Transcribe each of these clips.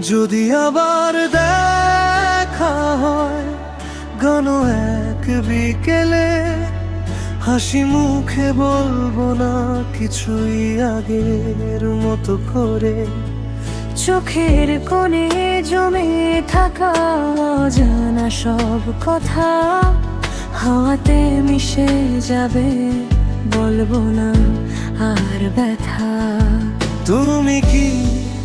যদি আবার দেখা হয় ঘন এক বিকেলে, হাসি মুখে বলবো না কিছুই আগের মতো করে। চোখের কোণে জমে থাকা অজানা সব কথা হাওয়াতে মিশে যাবে, বলবো না আর ব্যথা। তুমি কি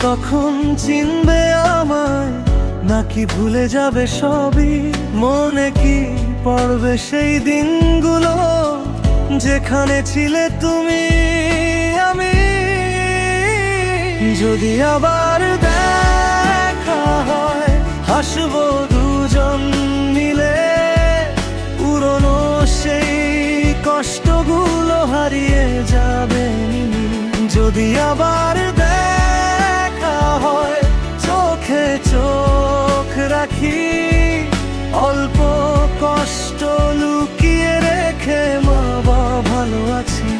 তখন চিনবে আমায়, নাকি ভুলে যাবে সবই? মনে কি পড়বে সেই দিনগুলো যেখানে ছিলে তুমি আমি? যদি আবার দেখা হয় হাসবো দুজন মিলে, পুরনো সেই কষ্টগুলো হারিয়ে যাবে। যদি আবার দেখা হয় চোখে চোখ রাখি, অল্প কষ্ট লুকিয়ে রেখে মা বাবা ভালো আছি।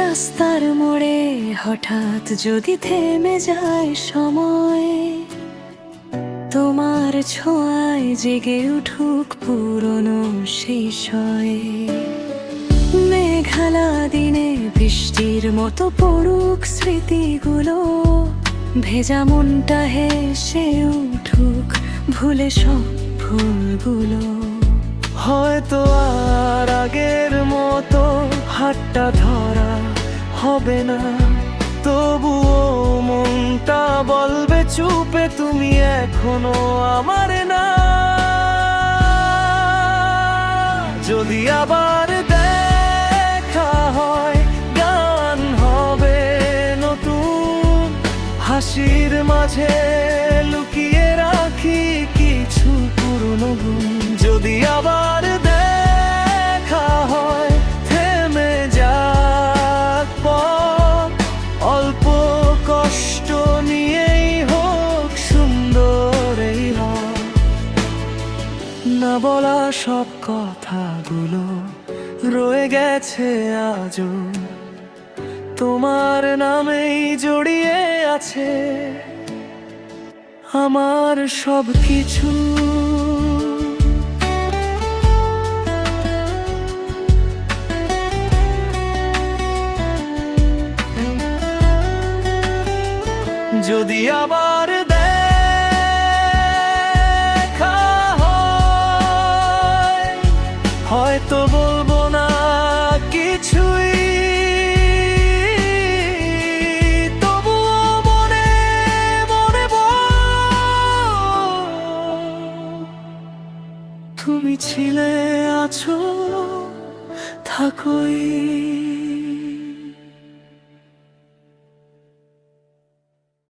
রাস্তার মোড়ে হঠাৎ যদি থেমে যায় সময়, তোমার ছোঁয়ায় জেগে উঠুক পুরনো সেই শয়। মেঘালা দিনে বৃষ্টির মতো পড়ুক স্মৃতিগুলো, ভেজা মনটা হেসে উঠুক ভুলে সব ভুলগুলো। হয়তো আর আগের মতো হাতটা ধরা হবে না, তবুও মনটা বলবে চুপে তুমি এখনো আমার না। যদি আবার দেখা হয় গান হবে নতুন, হাসির মাঝে লুকিয়ে রাখি কিছু পুরনো গুণ। যদি আবার দেখা হয় থেমে যাক পথ, অল্প কষ্ট নিয়েই হোক সুন্দর এই রথ। না বলা সব কথাগুলো রয়ে গেছে আজও, তোমার নামেই জড়িয়ে আছে আমার সব কিছু। যদি আবার দেখা হয় হয়তো বলবো না কিছুই, তবুও মনে মনে তুমি ছিলে আছো থাকোই।